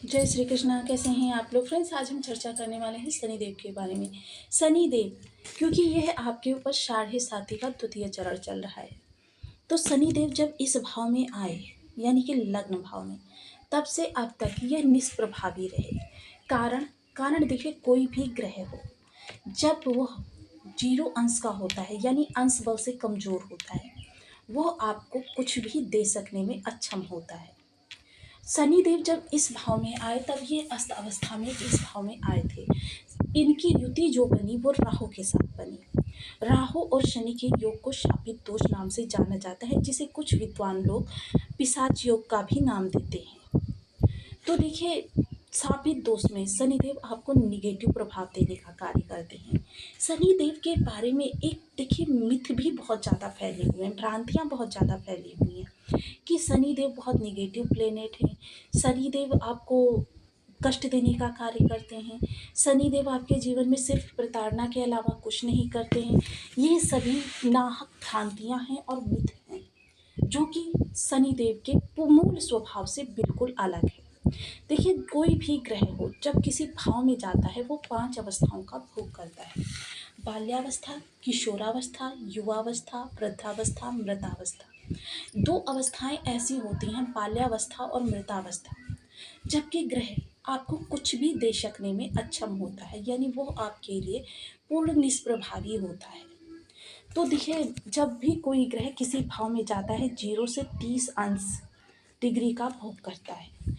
जय श्री कृष्णा। कैसे हैं आप लोग फ्रेंड्स? आज हम चर्चा करने वाले हैं शनिदेव के बारे में। शनिदेव, क्योंकि यह आपके ऊपर साढ़े साथी का द्वितीय चरण चल रहा है, तो शनिदेव जब इस भाव में आए यानी कि लग्न भाव में, तब से अब तक यह निष्प्रभावी रहे। कारण कारण देखिए, कोई भी ग्रह हो, जब वह जीरो अंश का होता है यानी अंश बल से कमजोर होता है, वह आपको कुछ भी दे सकने में अक्षम होता है। शनिदेव जब इस भाव में आए तब ये अस्त अवस्था में इस भाव में आए थे। इनकी युति जो बनी वो राहु के साथ बनी। राहु और शनि के योग को शापित दोष नाम से जाना जाता है, जिसे कुछ विद्वान लोग पिशाच योग का भी नाम देते हैं। तो देखिए, शापित दोष में शनिदेव आपको निगेटिव प्रभाव देने का कार्य करते हैं। शनिदेव के बारे में एक देखिए मिथ भी बहुत ज़्यादा फैले हुए हैं, भ्रांतियाँ बहुत ज़्यादा फैली हुई हैं कि शनिदेव बहुत निगेटिव प्लेनेट है, शनिदेव आपको कष्ट देने का कार्य करते हैं, शनिदेव आपके जीवन में सिर्फ प्रताड़ना के अलावा कुछ नहीं करते हैं। ये सभी नाहक भ्रांतियाँ हैं और मिथ हैं, जो कि शनिदेव के मूल स्वभाव से बिल्कुल अलग है। देखिए, कोई भी ग्रह हो जब किसी भाव में जाता है वो 5 अवस्थाओं का भोग करता है: बाल्यावस्था, किशोरावस्था, युवावस्था, वृद्धावस्था, मृतावस्था। 2 अवस्थाएं ऐसी होती हैं, बाल्यावस्था और मृतावस्था, जबकि ग्रह आपको कुछ भी दे सकने में अक्षम होता है, यानी वो आपके लिए पूर्ण निष्प्रभावी होता है। तो देखिए, जब भी कोई ग्रह किसी भाव में जाता है, 0 से 30 अंश डिग्री का भोग करता है,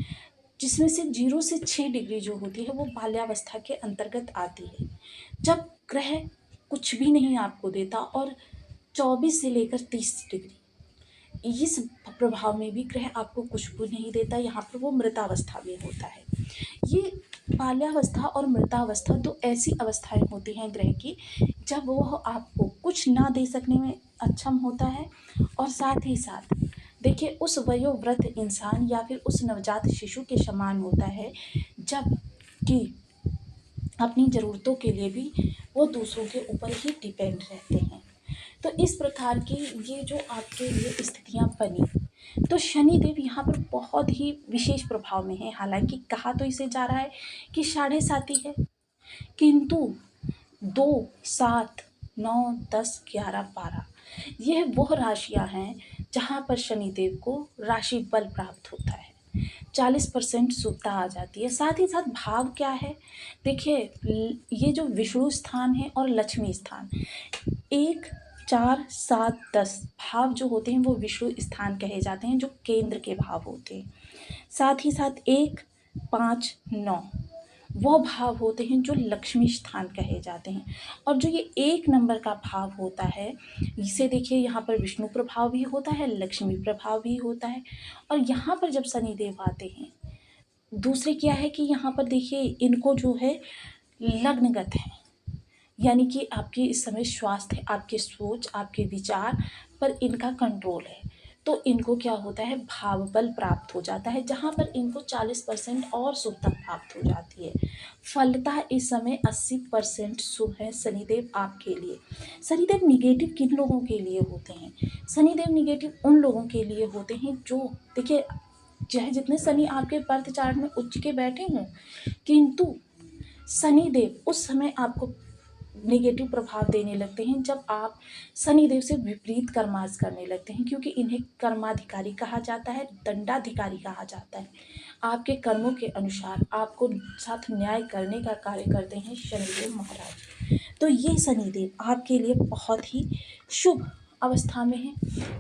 जिसमें से 0 से 6 डिग्री जो होती है वो बाल्यावस्था के अंतर्गत आती है, जब ग्रह कुछ भी नहीं आपको देता, और 24 से लेकर 30 डिग्री इस प्रभाव में भी ग्रह आपको कुछ भी नहीं देता, यहाँ पर वो मृतावस्था में होता है। ये बाल्यावस्था और मृतावस्था 2 ऐसी अवस्थाएं होती हैं ग्रह की, जब वह आपको कुछ ना दे सकने में अक्षम होता है, और साथ ही साथ देखिए उस वयोवृद्ध इंसान या फिर उस नवजात शिशु के समान होता है, जब कि अपनी ज़रूरतों के लिए भी वो दूसरों के ऊपर ही डिपेंड रहते हैं। तो इस प्रकार की ये जो आपके लिए स्थितियाँ बनी, तो शनिदेव यहाँ पर बहुत ही विशेष प्रभाव में है। हालांकि कहा तो इसे जा रहा है कि साढ़े साथी है, किंतु 2, 7, 9, 10, 11, 12 यह वह राशियाँ हैं जहाँ पर शनिदेव को राशि बल प्राप्त होता है, 40% शुभता आ जाती है। साथ ही साथ भाव क्या है, देखिए ये जो विष्णु स्थान है और लक्ष्मी स्थान, 1, 4, 7, 10 भाव जो होते हैं वो विष्णु स्थान कहे जाते हैं, जो केंद्र के भाव होते हैं। साथ ही साथ 1, 5, 9 वो भाव होते हैं जो लक्ष्मी स्थान कहे जाते हैं। और जो ये 1 नंबर का भाव होता है, इसे देखिए यहाँ पर विष्णु प्रभाव भी होता है, लक्ष्मी प्रभाव भी होता है। और यहाँ पर जब शनिदेव आते हैं, दूसरे क्या है कि यहाँ पर देखिए इनको जो है लग्नगत है, यानी कि आपके इस समय स्वास्थ्य, आपके सोच, आपके विचार पर इनका कंट्रोल है, तो इनको क्या होता है, भाव बल प्राप्त हो जाता है, जहाँ पर इनको 40% और शुभता प्राप्त हो जाती है। फलतः इस समय 80% शुभ है शनिदेव आपके लिए। शनिदेव निगेटिव किन लोगों के लिए होते हैं? शनिदेव निगेटिव उन लोगों के लिए होते हैं जो देखिए, चाहे जितने शनि आपके बर्थ चार्ट में उच्च के बैठे हों, किंतु शनिदेव उस समय आपको नेगेटिव प्रभाव देने लगते हैं जब आप शनिदेव से विपरीत कर्माश करने लगते हैं, क्योंकि इन्हें कर्माधिकारी कहा जाता है, दंडाधिकारी कहा जाता है। आपके कर्मों के अनुसार आपको साथ न्याय करने का कार्य करते हैं शनिदेव महाराज। तो ये शनिदेव आपके लिए बहुत ही शुभ अवस्था में है,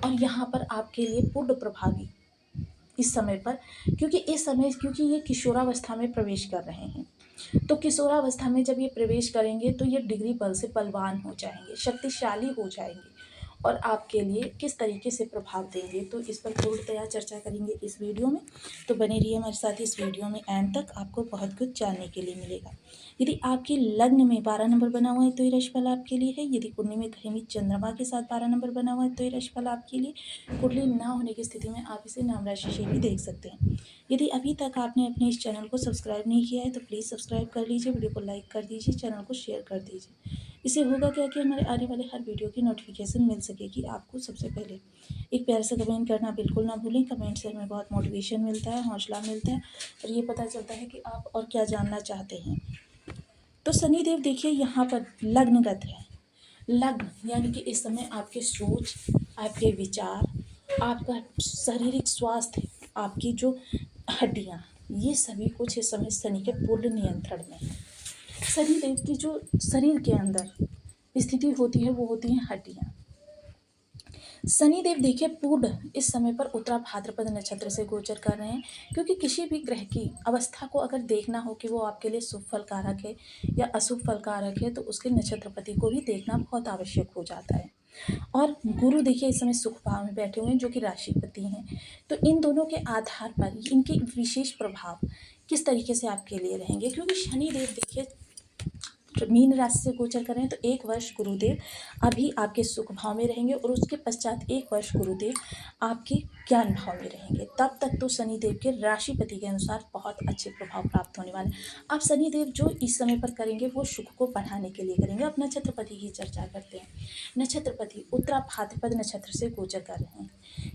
और यहाँ पर आपके लिए पूर्ण प्रभावी इस समय पर, क्योंकि ये किशोरावस्था में प्रवेश कर रहे हैं। तो किशोरावस्था में जब ये प्रवेश करेंगे तो ये डिग्री बल से बलवान हो जाएंगे, शक्तिशाली हो जाएंगे, और आपके लिए किस तरीके से प्रभाव देंगे तो इस पर पूर्णतया चर्चा करेंगे इस वीडियो में। तो बने रहिए हमारे साथ इस वीडियो में, एंड तक आपको बहुत कुछ जानने के लिए मिलेगा। यदि आपके लग्न में 12 नंबर बना हुआ है तो ये राशिफल आपके लिए है। यदि कुंडली में कहीं भी चंद्रमा के साथ 12 नंबर बना हुआ है तो ये राशिफल आपके लिए। कुंडली ना होने की स्थिति में आप इसे नाम राशि से भी देख सकते हैं। यदि अभी तक आपने अपने इस चैनल को सब्सक्राइब नहीं किया है तो प्लीज़ सब्सक्राइब कर लीजिए, वीडियो को लाइक कर दीजिए, चैनल को शेयर कर दीजिए, इससे होगा क्या कि हमारे आने वाले हर वीडियो की नोटिफिकेशन मिल सकेगी आपको सबसे पहले। एक प्यार से कमेंट करना बिल्कुल ना भूलें, कमेंट से हमें बहुत मोटिवेशन मिलता है, हौसला मिलता है और ये पता चलता है कि आप और क्या जानना चाहते हैं। तो शनिदेव देखिए यहाँ पर लग्नगत है। लग्न यानी कि इस समय आपकी सोच, आपके विचार, आपका शारीरिक स्वास्थ्य, आपकी जो हड्डियाँ, ये सभी कुछ इस समय शनि के पूर्ण नियंत्रण में है। शनिदेव की जो शरीर के अंदर स्थिति होती है वो होती हैं हड्डियाँ। शनिदेव देखिए पूर्ण इस समय पर उत्तरा भाद्रपद नक्षत्र से गोचर कर रहे हैं, क्योंकि किसी भी ग्रह की अवस्था को अगर देखना हो कि वो आपके लिए शुभ फलकारक है या अशुभ फलकारक है, तो उसके नक्षत्रपति को भी देखना बहुत आवश्यक हो जाता है। और गुरु देखिए इस समय सुख भाव में बैठे हुए हैं जो कि राशिपति हैं, तो इन दोनों के आधार पर इनके विशेष प्रभाव किस तरीके से आपके लिए रहेंगे, क्योंकि शनिदेव देखिए मीन राशि से गोचर कर रहे हैं, तो 1 वर्ष गुरुदेव अभी आपके सुख भाव में रहेंगे और उसके पश्चात 1 वर्ष गुरुदेव आपके ज्ञान भाव में रहेंगे। तब तक तो शनिदेव के राशिपति के अनुसार बहुत अच्छे प्रभाव प्राप्त होने वाले हैं। अब शनिदेव जो इस समय पर करेंगे वो सुख को बढ़ाने के लिए करेंगे। अब नक्षत्रपति की चर्चा करते हैं। नक्षत्रपति उत्तरा भाद्रपद नक्षत्र से गोचर कर रहे हैं,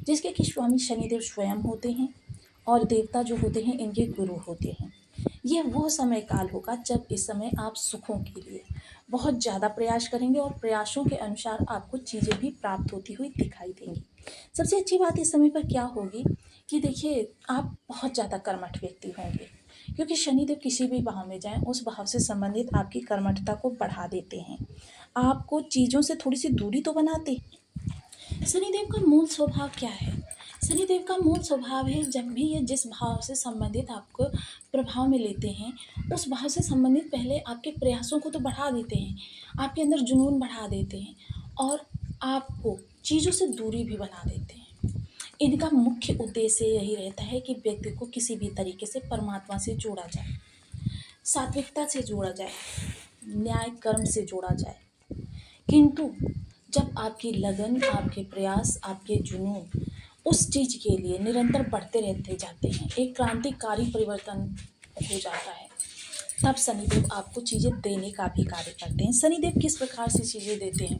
जिसके कि स्वामी शनिदेव स्वयं होते हैं और देवता जो होते हैं इनके गुरु होते हैं। यह वो समय काल होगा जब इस समय आप सुखों के लिए बहुत ज़्यादा प्रयास करेंगे और प्रयासों के अनुसार आपको चीज़ें भी प्राप्त होती हुई दिखाई देंगी। सबसे अच्छी बात इस समय पर क्या होगी कि देखिए आप बहुत ज़्यादा कर्मठ व्यक्ति होंगे, क्योंकि शनिदेव किसी भी भाव में जाएं उस भाव से संबंधित आपकी कर्मठता को बढ़ा देते हैं, आपको चीज़ों से थोड़ी सी दूरी तो बनाते हैं। शनिदेव का मूल स्वभाव क्या है? शनिदेव का मूल स्वभाव है जब भी ये जिस भाव से संबंधित आपको प्रभाव में लेते हैं, उस भाव से संबंधित पहले आपके प्रयासों को तो बढ़ा देते हैं, आपके अंदर जुनून बढ़ा देते हैं और आपको चीज़ों से दूरी भी बना देते हैं। इनका मुख्य उद्देश्य यही रहता है कि व्यक्ति को किसी भी तरीके से परमात्मा से जोड़ा जाए, सात्विकता से जोड़ा जाए, न्याय कर्म से जोड़ा जाए। किंतु जब आपकी लगन, आपके प्रयास, आपके जुनून उस चीज़ के लिए निरंतर बढ़ते रहते जाते हैं, एक क्रांतिकारी परिवर्तन हो जाता है, तब शनिदेव आपको चीज़ें देने का भी कार्य करते हैं। शनिदेव किस प्रकार से चीज़ें देते हैं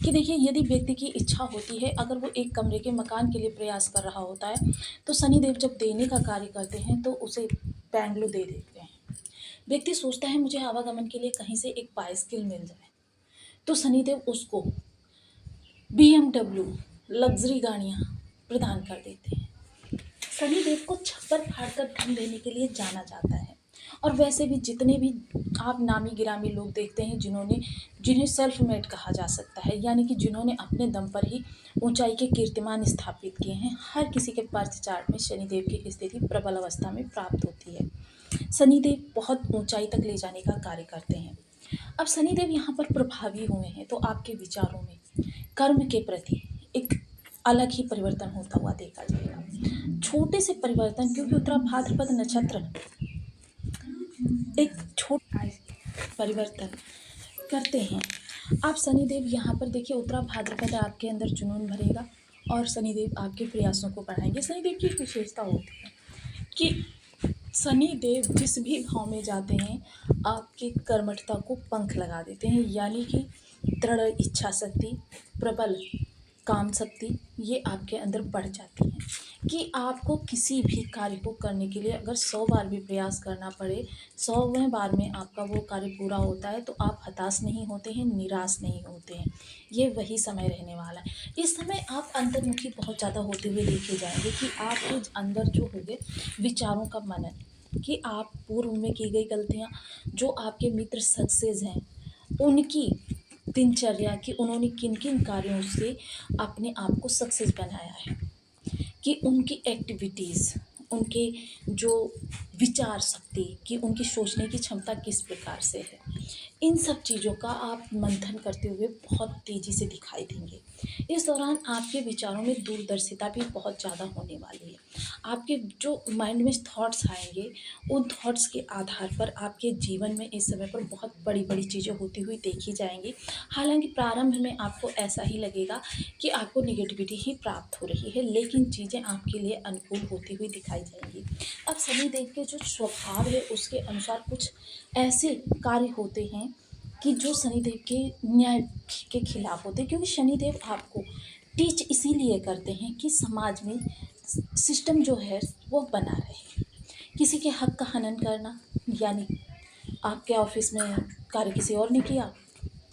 कि देखिए यदि व्यक्ति की इच्छा होती है, अगर वो एक कमरे के मकान के लिए प्रयास कर रहा होता है, तो शनिदेव जब देने का कार्य करते हैं तो उसे बैंगलो दे देते हैं। व्यक्ति सोचता है मुझे आवागमन के लिए कहीं से एक बाइसिकल मिल जाए, तो शनिदेव उसको BMW लग्जरी गाड़ियाँ प्रदान कर देते हैं। शनिदेव को छप्पर फाड़कर धन देने के लिए जाना जाता है। और वैसे भी जितने भी आप नामी गिरामी लोग देखते हैं जिन्हें सेल्फ मेड कहा जा सकता है, यानी कि जिन्होंने अपने दम पर ही ऊंचाई के कीर्तिमान स्थापित किए हैं, हर किसी के बर्थ चार्ट में शनिदेव की स्थिति प्रबल अवस्था में प्राप्त होती है। शनिदेव बहुत ऊंचाई तक ले जाने का कार्य करते हैं। अब शनिदेव यहाँ पर प्रभावी हुए हैं तो आपके विचारों में कर्म के प्रति एक अलग ही परिवर्तन होता हुआ देखा जाएगा। छोटे से परिवर्तन, क्योंकि उत्तरा भाद्रपद नक्षत्र एक छोटा परिवर्तन करते हैं। आप शनिदेव यहाँ पर देखिए उत्तरा भाद्रपद आपके अंदर जुनून भरेगा और शनिदेव आपके प्रयासों को बढ़ाएंगे। शनिदेव की एक विशेषता होती है कि शनिदेव जिस भी भाव में जाते हैं आपकी कर्मठता को पंख लगा देते हैं, यानी कि दृढ़ इच्छा शक्ति, प्रबल काम शक्ति ये आपके अंदर बढ़ जाती है कि आपको किसी भी कार्य को करने के लिए अगर 100 बार भी प्रयास करना पड़े, 100वें बार में आपका वो कार्य पूरा होता है तो आप हताश नहीं होते हैं, निराश नहीं होते हैं। ये वही समय रहने वाला है। इस समय आप अंतर्मुखी बहुत ज़्यादा होते हुए देखे जाएंगे कि आपके अंदर जो होंगे विचारों का मनन, कि आप पूर्व में की गई गलतियाँ, जो आपके मित्र सक्सेस हैं उनकी दिनचर्या कि उन्होंने किन किन कार्यों से अपने आप को सक्सेस बनाया है, कि उनकी एक्टिविटीज़, उनके जो विचार शक्ति, कि उनकी सोचने की क्षमता किस प्रकार से है, इन सब चीज़ों का आप मंथन करते हुए बहुत तेज़ी से दिखाई देंगे। इस दौरान आपके विचारों में दूरदर्शिता भी बहुत ज़्यादा होने वाली है। आपके जो माइंड में थॉट्स आएंगे उन थॉट्स के आधार पर आपके जीवन में इस समय पर बहुत बड़ी बड़ी चीज़ें होती हुई देखी जाएंगी। हालांकि प्रारंभ में आपको ऐसा ही लगेगा कि आपको निगेटिविटी ही प्राप्त हो रही है, लेकिन चीज़ें आपके लिए अनुकूल होती हुई दिखाई जाएंगी। अब शनिदेव के जो स्वभाव है उसके अनुसार कुछ ऐसे कार्य होते हैं कि जो शनिदेव के न्याय के खिलाफ होते हैं, क्योंकि शनिदेव आपको टीच इसीलिए करते हैं कि समाज में सिस्टम जो है वो बना रहे। किसी के हक का हनन करना, यानी आपके ऑफिस में कार्य किसी और ने किया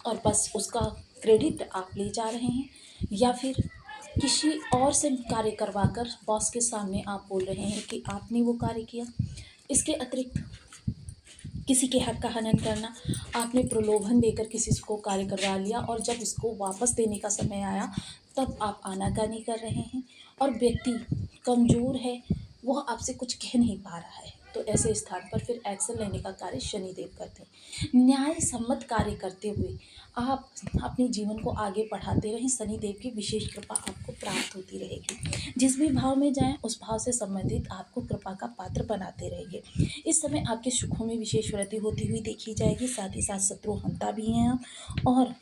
और बस उसका क्रेडिट आप ले जा रहे हैं, या फिर किसी और से कार्य करवाकर बॉस के सामने आप बोल रहे हैं कि आपने वो कार्य किया। इसके अतिरिक्त किसी के हक का हनन करना, आपने प्रलोभन देकर किसी को कार्य करवा लिया और जब उसको वापस देने का समय आया तब आप आनाकानी कर रहे हैं, और व्यक्ति कमज़ोर है, वह आपसे कुछ कह नहीं पा रहा है, तो ऐसे स्थान पर फिर एक्शन लेने का कार्य शनिदेव करते हैं। न्याय सम्मत कार्य करते हुए आप अपने जीवन को आगे बढ़ाते रहें, शनिदेव की विशेष कृपा आपको प्राप्त होती रहेगी। जिस भी भाव में जाएं उस भाव से संबंधित आपको कृपा का पात्र बनाते रहेंगे। इस समय आपके सुखों में विशेष वृद्धि होती हुई देखी जाएगी, साथ ही साथ शत्रु हंता भी हैं आप, और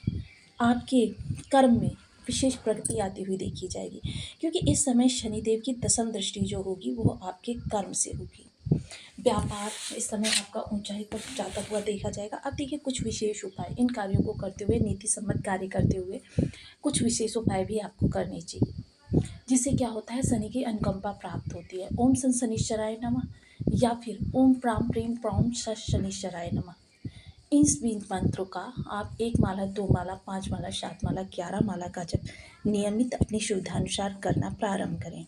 आपके कर्म में विशेष प्रगति आती हुई देखी जाएगी, क्योंकि इस समय शनिदेव की दसम दृष्टि जो होगी वो आपके कर्म से होगी। व्यापार इस समय आपका ऊंचाई पर जाता हुआ देखा जाएगा। अब देखिए कुछ विशेष उपाय, इन कार्यों को करते हुए, नीति सम्मत कार्य करते हुए कुछ विशेष उपाय भी आपको करने चाहिए, जिससे क्या होता है, शनि की अनुकंपा प्राप्त होती है। ओम सन शनिश्चराय नमः, या फिर ओम प्राम प्रीम प्रौम शनिश्चराय नमः। इस बीज मंत्रों का आप 1 माला, 2 माला, 5 माला, 7 माला, 11 माला का जब नियमित अपनी सुविधानुसार करना प्रारंभ करें।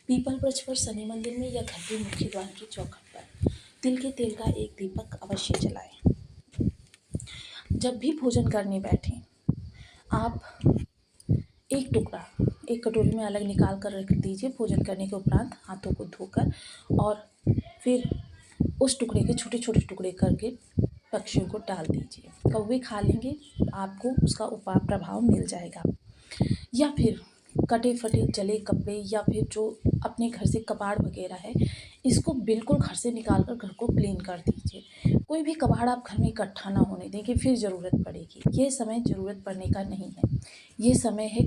पीपल वृक्ष पर, शनि मंदिर में, या घर के मुख्य द्वार की चौखट पर तिल के तेल का एक दीपक अवश्य जलाएं। जब भी भोजन करने बैठें आप एक टुकड़ा एक कटोरी में अलग निकाल कर रख दीजिए। भोजन करने के उपरांत हाथों को धोकर और फिर उस टुकड़े के छोटे छोटे टुकड़े करके पक्षियों को डाल दीजिए। कौवे खा लेंगे, आपको उसका प्रभाव मिल जाएगा। या फिर कटे फटे जले कपड़े, या फिर जो अपने घर से कबाड़ वगैरह है, इसको बिल्कुल घर से निकाल कर घर को क्लीन कर दीजिए। कोई भी कबाड़ आप घर में इकट्ठा ना होने दें कि फिर ज़रूरत पड़ेगी। ये समय ज़रूरत पड़ने का नहीं है, ये समय है